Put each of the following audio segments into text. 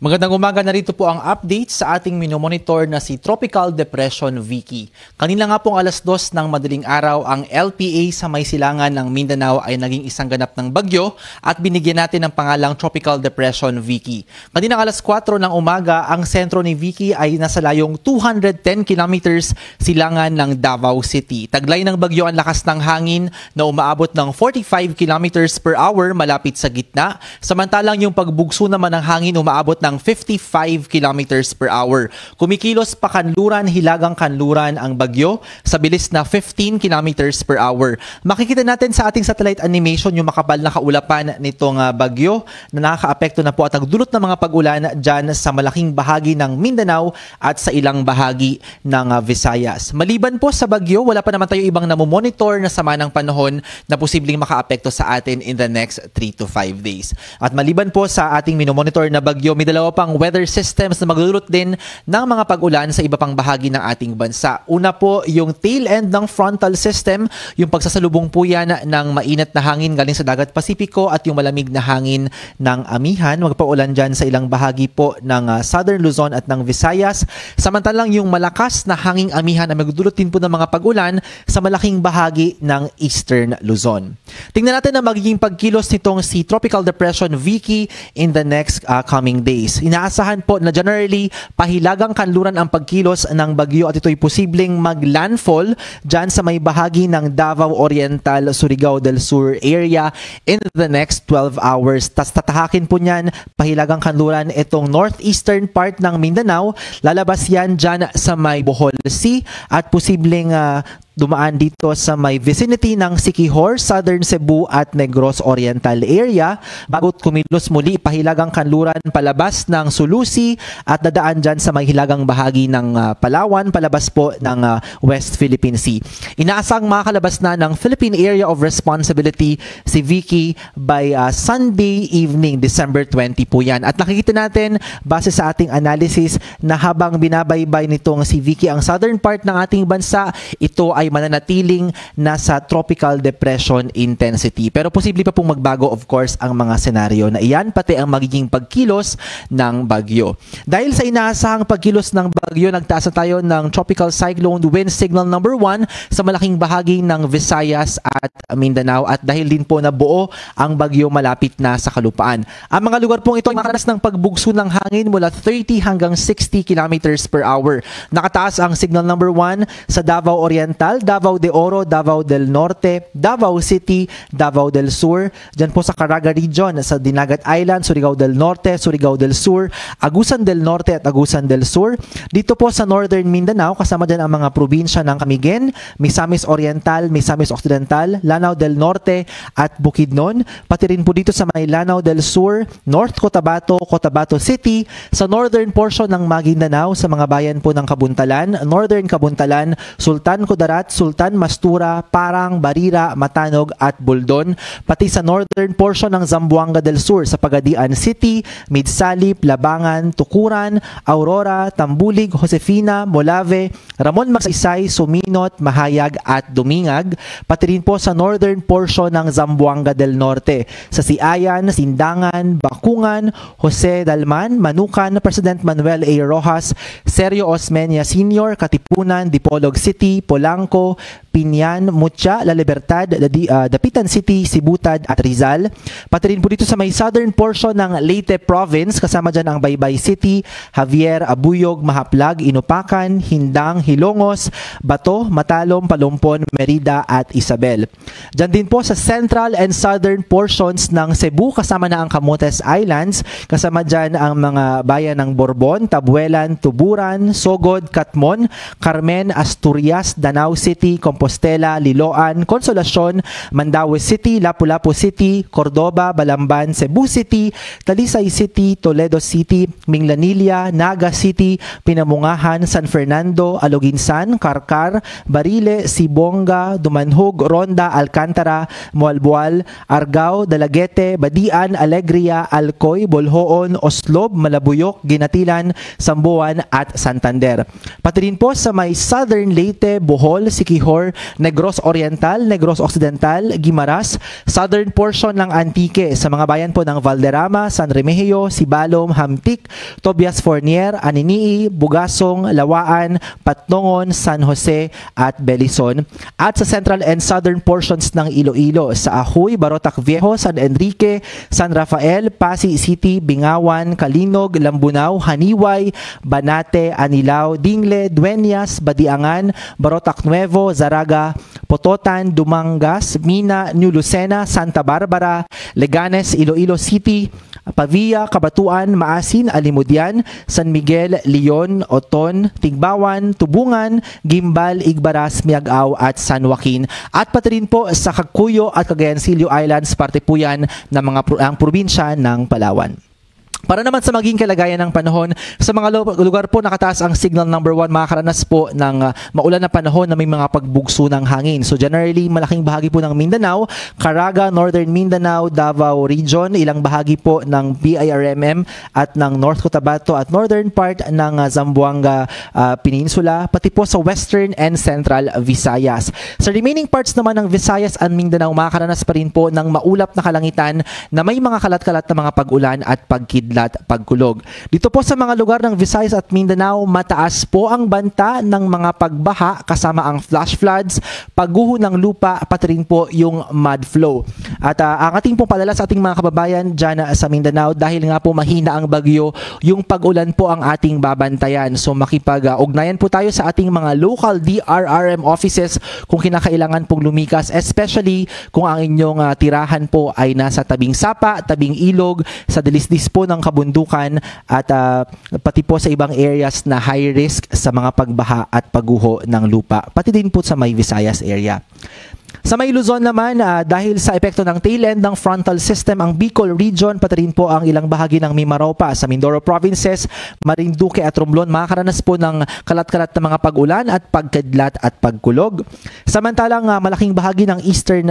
Magandang umaga, narito po ang update sa ating minomonitor na si Tropical Depression Vicky. Kanina nga pong alas 2 ng madaling araw, ang LPA sa may silangan ng Mindanao ay naging isang ganap ng bagyo at binigyan natin ng pangalang Tropical Depression Vicky. Kanina alas 4 ng umaga, ang sentro ni Vicky ay nasa layong 210 kilometers silangan ng Davao City. Taglay ng bagyo ang lakas ng hangin na umaabot ng 45 kilometers per hour malapit sa gitna. Samantalang yung pagbugso naman ng hangin umaabot ng 55 kilometers per hour. Kumikilos pa kanluran, hilagang kanluran ang bagyo sa bilis na 15 kilometers per hour. Makikita natin sa ating satellite animation yung makapal na kaulapan nitong bagyo na nakakaapekto na po at nagdulot ng mga pag-ulan dyan sa malaking bahagi ng Mindanao at sa ilang bahagi ng Visayas. Maliban po sa bagyo, wala pa naman tayo ibang namomonitor na sama ng panahon na posibleng makaapekto sa atin in the next 3 to 5 days. At maliban po sa ating minomonitor na bagyo, may dalawa pang weather systems na magdudulot din ng mga pag-ulan sa iba pang bahagi ng ating bansa. Una po, yung tail end ng frontal system, yung pagsasalubong po yan ng mainit na hangin galing sa dagat Pasipiko at yung malamig na hangin ng amihan. Magpaulan dyan sa ilang bahagi po ng Southern Luzon at ng Visayas. Samantalang yung malakas na hanging amihan na magdudulot din po ng mga pag-ulan sa malaking bahagi ng Eastern Luzon. Tingnan natin ang magiging pagkilos nitong si Tropical Depression Vicky in the next coming days. Inaasahan po na generally pahilagang kanluran ang pagkilos ng bagyo at ito'y posibleng mag-landfall dyan sa may bahagi ng Davao Oriental, Surigao del Sur area in the next 12 hours. Tas tatahakin po niyan pahilagang kanluran itong northeastern part ng Mindanao. Lalabas yan dyan sa may Bohol Sea at posibleng dumaan dito sa may vicinity ng Siquijor, Southern Cebu at Negros Oriental area bago kumilos muli pahilagang kanluran palabas ng Sulusi at dadaan dyan sa may hilagang bahagi ng Palawan palabas po ng West Philippine Sea. Inaasang makakalabas na ng Philippine Area of Responsibility si Vicky by Sunday evening, December 20 po yan. At nakikita natin base sa ating analysis na habang binabaybay nitong si Vicky ang southern part ng ating bansa, ito ay mananatiling nasa tropical depression intensity. Pero posible pa pong magbago of course ang mga senaryo na iyan, pati ang magiging pagkilos ng bagyo. Dahil sa inaasahang pagkilos ng bagyo, nagtaas tayo ng tropical cyclone wind signal number 1 sa malaking bahagi ng Visayas at Mindanao at dahil din po na buo ang bagyo malapit na sa kalupaan. Ang mga lugar pong ito ay makaranas ng pagbugso ng hangin mula 30 hanggang 60 kilometers per hour. Nakataas ang signal number 1 sa Davao Oriental, Davao de Oro, Davao del Norte, Davao City, Davao del Sur, dyan po sa Caraga Region, sa Dinagat Island, Surigao del Norte, Surigao del Sur, Agusan del Norte at Agusan del Sur. Dito po sa Northern Mindanao, kasama dyan ang mga probinsya ng Camiguin, Misamis Oriental, Misamis Occidental, Lanao del Norte at Bukidnon. Pati rin po dito sa may Lanao del Sur, North Cotabato, Cotabato City, sa northern portion ng Maguindanao, sa mga bayan po ng Kabuntalan, Northern Kabuntalan, Sultan Kudarat, Sultan Mastura, Parang, Barira, Matanog at Buldon, pati sa northern portion ng Zamboanga del Sur sa Pagadian City, Midsalip, Labangan, Tukuran, Aurora, Tambulig, Josefina, Molave, Ramon Magsaysay, Suminot, Mahayag at Dumingag, pati rin po sa northern portion ng Zamboanga del Norte sa Siayan, Sindangan, Bakungan, Jose Dalman, Manukan, President Manuel A. Rojas, Sergio Osmeña Sr., Katipunan, Dipolog City, Polanco, Pinyan, Mutya, La Libertad, Dapitan City, Sibutad at Rizal. Pati rin po dito sa may southern portion ng Leyte Province, kasama dyan ang Baybay City, Javier, Abuyog, Mahaplag, Inupacan, Hindang, Hilongos, Bato, Matalom, Palumpon, Merida at Isabel. Dyan din po sa central and southern portions ng Cebu, kasama na ang Camotes Islands, kasama dyan ang mga bayan ng Borbon, Tabuelan, Tuburan, Sogod, Katmon, Carmen, Asturias, Danao City, Compostela, Liloan, Consolacion, Mandaue City, Lapu-Lapu City, Cordoba, Balamban, Cebu City, Talisay City, Toledo City, Minglanilla, Naga City, Pinamungahan, San Fernando, Aloginsan, Karkar, Barile, Sibonga, Dumanhog, Ronda, Alcantara, Moalboal, Argao, Dalaguete, Badian, Alegria, Alcoy, Bolhoon, Oslob, Malabuyok, Ginatilan, Sambuan at Santander. Pati rin po sa may Southern Leyte, Bohol, Siquijor, Negros Oriental, Negros Occidental, Guimaras, southern portion ng Antique sa mga bayan po ng Valderrama, San Remigio, Sibalom, Hamtic, Tobias Fornier, Aninii, Bugasong, Lawaan, Patnongon, San Jose at Belison. At sa central and southern portions ng Iloilo sa Ahoy, Barotac Viejo, San Enrique, San Rafael, Pasig City, Bingawan, Kalinog, Lambunao, Haniway, Banate, Anilao, Dingle, Dueñas, Badiangan, Barotac Nuevo, Zaraga, Pototan, Dumangas, Mina, New Lucena, Santa Barbara, Leganes, Iloilo City, Pavia, Kabatuan, Maasin, Alimudian, San Miguel, Leon, Oton, Tigbawan, Tubungan, Gimbal, Igbaras, Miagao at San Joaquin. At pati rin po sa Cacuyo at Cagayancillo Islands, parte po yan ng ang probinsya ng Palawan. Para naman sa maging kalagayan ng panahon, sa mga lugar po nakataas ang signal number 1, makakaranas po ng maulan na panahon na may mga pagbugso ng hangin. So generally, malaking bahagi po ng Mindanao, Caraga, Northern Mindanao, Davao Region, ilang bahagi po ng BIRMM at ng North Cotabato at northern part ng Zamboanga Peninsula, pati po sa Western and Central Visayas. Sa remaining parts naman ng Visayas and Mindanao, makakaranas pa rin po ng maulap na kalangitan na may mga kalat-kalat na mga pag-ulan at pagkidlat, pagkulog. Dito po sa mga lugar ng Visayas at Mindanao, mataas po ang banta ng mga pagbaha kasama ang flash floods, pagguho ng lupa, pati rin po yung mud flow. At ang ating pong padala sa ating mga kababayan dyan sa Mindanao, dahil nga po mahina ang bagyo, yung pag-ulan po ang ating babantayan. So makipag-ugnayan po tayo sa ating mga local DRRM offices kung kinakailangan pong lumikas, especially kung ang inyong tirahan po ay nasa tabing sapa, tabing ilog, sa dilisdis po ng kabundukan at pati po sa ibang areas na high risk sa mga pagbaha at pagguho ng lupa, pati din po sa may Visayas area. Sa may Luzon naman, dahil sa epekto ng tail end ng frontal system, ang Bicol region, pati rin po ang ilang bahagi ng Mimaropa sa Mindoro provinces, Marinduque at Romblon, makakaranas po ng kalat-kalat na mga pag-ulan at pagkidlat at pagkulog. Samantalang malaking bahagi ng eastern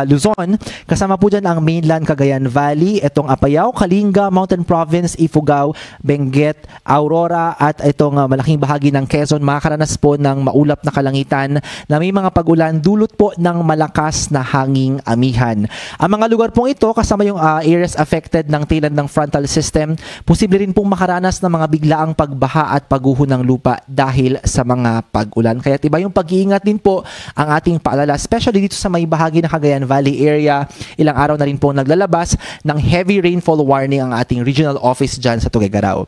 Luzon, kasama po dyan ang mainland Cagayan Valley, itong Apayao, Kalinga, Mountain Province, Ifugao, Benguet, Aurora at itong malaking bahagi ng Quezon, makakaranas po ng maulap na kalangitan na may mga pag-ulan dulot po ng malakas na hanging amihan. Ang mga lugar pong ito, kasama yung areas affected ng tail end ng frontal system, posible rin pong makaranas ng mga biglaang pagbaha at pagguho ng lupa dahil sa mga pag-ulan. Kaya iba yung pag-iingat din po ang ating paalala, especially dito sa may bahagi ng Cagayan Valley area. Ilang araw na rin po naglalabas ng heavy rainfall warning ang ating regional office dyan sa Tuguegarao.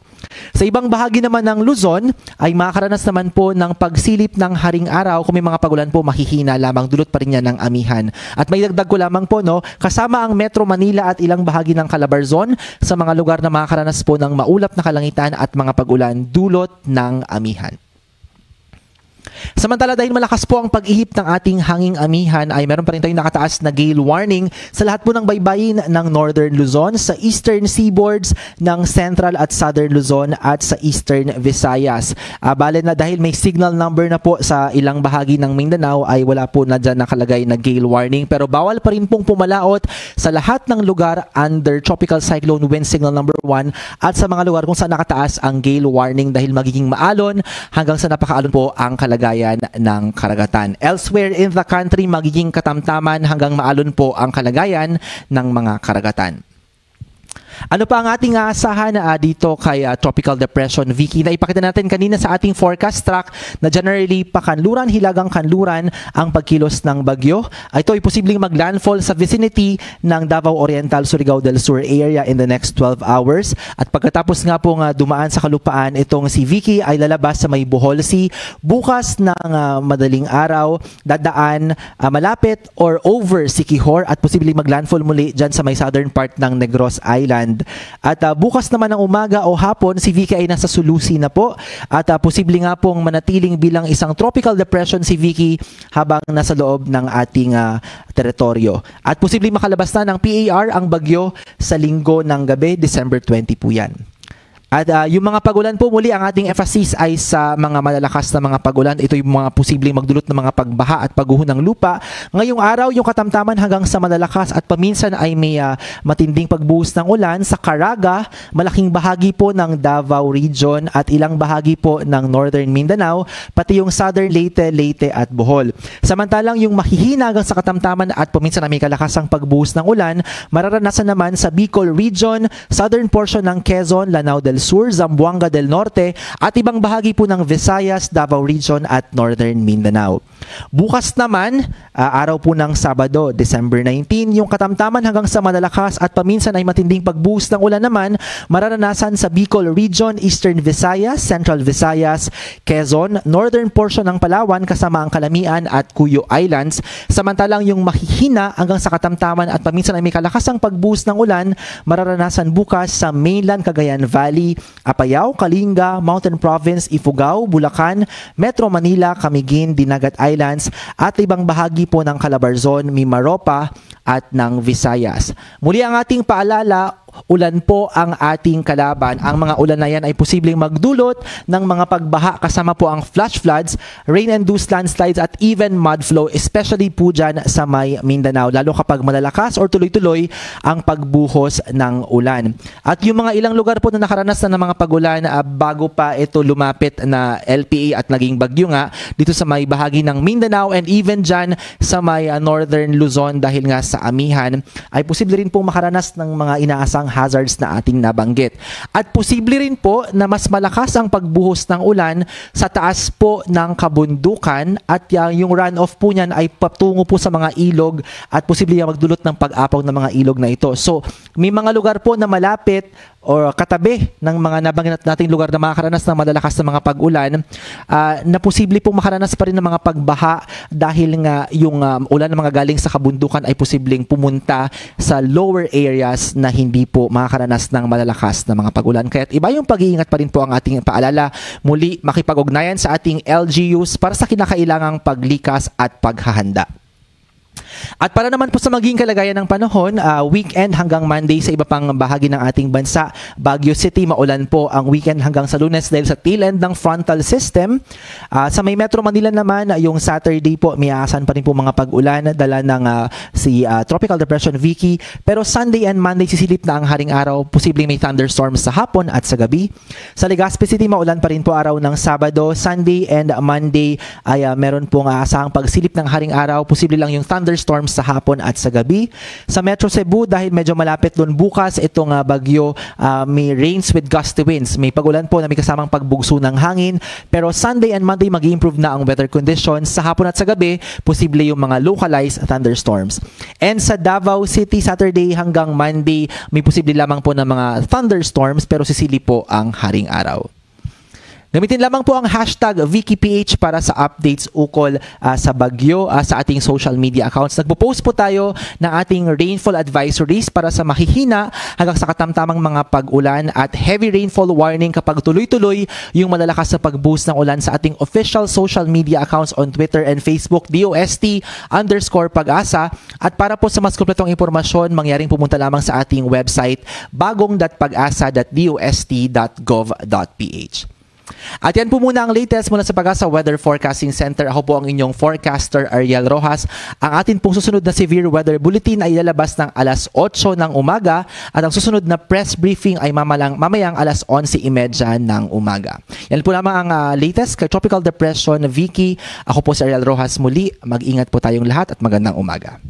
Sa ibang bahagi naman ng Luzon, ay makakaranas naman po ng pagsilip ng haring araw. Kung may mga pag-ulan po, mahihina lamang, dulot pa rin niya ng amihan. At may dagdag ko lamang po, kasama ang Metro Manila at ilang bahagi ng Calabarzon sa mga lugar na makakaranas po ng maulap na kalangitan at mga pag-ulan dulot ng amihan. Samantala, dahil malakas po ang pag-ihip ng ating hanging amihan, ay meron pa rin tayong nakataas na gale warning sa lahat po ng baybayin ng Northern Luzon, sa Eastern Seaboards ng Central at Southern Luzon at sa Eastern Visayas. Bale na dahil may signal number na po sa ilang bahagi ng Mindanao, ay wala po na dyan nakalagay na gale warning, pero bawal pa rin pong pumalaot sa lahat ng lugar under Tropical Cyclone Wind Signal number 1 at sa mga lugar kung saan nakataas ang gale warning dahil magiging maalon hanggang sa napakaalon po ang kalagayan ng karagatan. Elsewhere in the country, magiging katamtaman hanggang maalon po ang kalagayan ng mga karagatan. Ano pa ang ating aasahan dito kay Tropical Depression Vicky na ipakita natin kanina sa ating forecast track na generally pakanluran, hilagang kanluran ang pagkilos ng bagyo. Ito ay posibleng maglandfall sa vicinity ng Davao Oriental, Surigao del Sur area in the next 12 hours. At pagkatapos nga pong dumaan sa kalupaan, itong si Vicky ay lalabas sa may Bohol Sea bukas ng madaling araw, dadaan malapit or over Siquijor at posibleng maglandfall muli dyan sa may southern part ng Negros Island. At bukas naman ng umaga o hapon, si Vicky ay nasa Sulusi na po at posible nga pong manatiling bilang isang tropical depression si Vicky habang nasa loob ng ating teritoryo. At posibleng makalabas na ng PAR ang bagyo sa linggo ng gabi, December 20 po yan. At yung mga pagulan po muli, ang ating emphasis ay sa mga malalakas na mga pagulan. Ito yung mga posibleng magdulot ng mga pagbaha at pagguho ng lupa. Ngayong araw, yung katamtaman hanggang sa malalakas at paminsan ay may matinding pagbuhos ng ulan sa Caraga, malaking bahagi po ng Davao Region at ilang bahagi po ng Northern Mindanao, pati yung Southern Leyte at Bohol. Samantalang yung mahihina hanggang sa katamtaman at paminsan ay may kalakasang pagbuhos ng ulan, mararanasan naman sa Bicol Region, southern portion ng Quezon, Lanao del Sur, Zamboanga del Norte at ibang bahagi po ng Visayas, Davao Region at Northern Mindanao. Bukas naman, araw po ng Sabado, December 19, yung katamtaman hanggang sa malalakas at paminsan ay matinding pagbuhos ng ulan naman mararanasan sa Bicol Region, Eastern Visayas, Central Visayas, Quezon, northern portion ng Palawan kasama ang Calamian at Cuyo Islands. Samantalang yung mahihina hanggang sa katamtaman at paminsan ay may kalakasang pagbuhos ng ulan mararanasan bukas sa mainland Cagayan Valley, Apayao, Kalinga, Mountain Province, Ifugao, Bulacan, Metro Manila, Camiguin, Dinagat Islands at ibang bahagi po ng Calabarzon, Mimaropa at ng Visayas. Muli ang ating paalala, ulan po ang ating kalaban. Ang mga ulan na yan ay posibleng magdulot ng mga pagbaha kasama po ang flash floods, rain-induced landslides at even mud flow, especially po dyan sa may Mindanao, lalo kapag malalakas or tuloy-tuloy ang pagbuhos ng ulan. At yung mga ilang lugar po na nakaranas na ng mga pagulan bago pa ito lumapit na LPA at naging bagyo nga dito sa may bahagi ng Mindanao and even dyan sa may northern Luzon dahil nga sa amihan, ay posible rin pong makaranas ng mga inaasang hazards na ating nabanggit. At posible rin po na mas malakas ang pagbuhos ng ulan sa taas po ng kabundukan at yung runoff po niyan ay patungo po sa mga ilog at posible yung magdulot ng pag-apaw ng mga ilog na ito. So, may mga lugar po na malapit o katabi ng mga nabanggit nating lugar na makakaranas ng malalakas na mga pag-ulan na posible pong makaranas pa rin ng mga pagbaha dahil nga yung ulan na mga galing sa kabundukan ay posibleng pumunta sa lower areas na hindi po makakaranas ng malalakas na mga pag-ulan. Kaya't iba yung pag-iingat pa rin po ang ating paalala. Muli, makipag-ugnayan sa ating LGUs para sa kinakailangang paglikas at paghahanda. At para naman po sa maging kalagayan ng panahon, weekend hanggang Monday sa iba pang bahagi ng ating bansa, Baguio City, maulan po ang weekend hanggang sa Lunes dahil sa tail end ng frontal system. Sa may Metro Manila naman, yung Saturday po, may aasan pa rin po mga pag-ulan, dala ng Tropical Depression Vicky. Pero Sunday and Monday, sisilip na ang haring araw, posibleng may thunderstorms sa hapon at sa gabi. Sa Legazpi City, maulan pa rin po araw ng Sabado. Sunday and Monday ay meron pong aasahang pagsilip ng haring araw, posible lang yung thunderstorms sa hapon at sa gabi. Sa Metro Cebu, dahil medyo malapit doon bukas itong bagyo, may rains with gusty winds. May pagulan po na may kasamang pagbugso ng hangin. Pero Sunday and Monday, mag-i-improve na ang weather conditions. Sa hapon at sa gabi, posible yung mga localized thunderstorms. And sa Davao City, Saturday hanggang Monday, may posible lamang po ng mga thunderstorms pero sisili po ang haring araw. Gamitin lamang po ang hashtag VickyPH para sa updates ukol sa bagyo sa ating social media accounts. Nagpo-post po tayo ng ating rainfall advisories para sa mahihina hanggang sa katamtamang mga pag-ulan at heavy rainfall warning kapag tuloy-tuloy yung malalakas na pagbuhos ng ulan sa ating official social media accounts on Twitter and Facebook, DOST_Pag-asa. At para po sa mas kumpletong impormasyon, mangyaring pumunta lamang sa ating website bagong.pagasa.dost.gov.ph. At yan po muna ang latest mula sa Pag-asa Weather Forecasting Center. Ako po ang inyong forecaster, Ariel Rojas. Ang atin pong susunod na severe weather bulletin ay ilalabas ng alas 8 ng umaga at ang susunod na press briefing ay mamayang alas 11:30 ng umaga. Yan po lamang ang latest kay Tropical Depression Vicky. Ako po si Ariel Rojas muli. Mag-ingat po tayong lahat at magandang umaga.